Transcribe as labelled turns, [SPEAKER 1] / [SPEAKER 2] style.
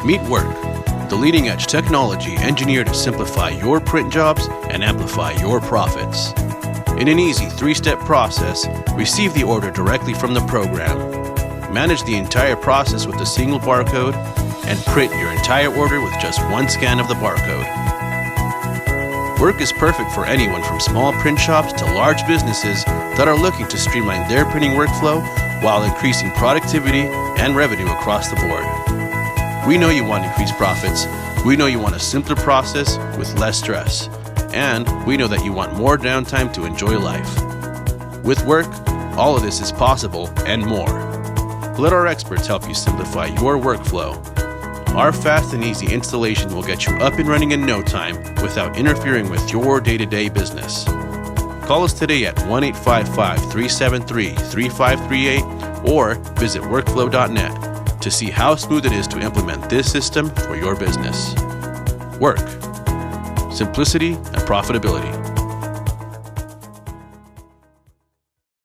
[SPEAKER 1] Meet Wurk, the leading-edge technology engineered to simplify your print jobs and amplify your profits. In an easy 3-step process, receive the order directly from the program, manage the entire process with a single barcode, and print your entire order with just one scan of the barcode. Wurk is perfect for anyone from small print shops to large businesses that are looking to streamline their printing workflow while increasing productivity and revenue across the board. We know you want increased profits, we know you want a simpler process with less stress, and we know that you want more downtime to enjoy life. With Wurk, all of this is possible and more. Let our experts help you simplify your workflow. Our fast and easy installation will get you up and running in no time without interfering with your day-to-day business. Call us today at 1-855-373-3538 or visit workflow.net to see how smooth it is to implement this system for your business. Wurk. Simplicity and profitability.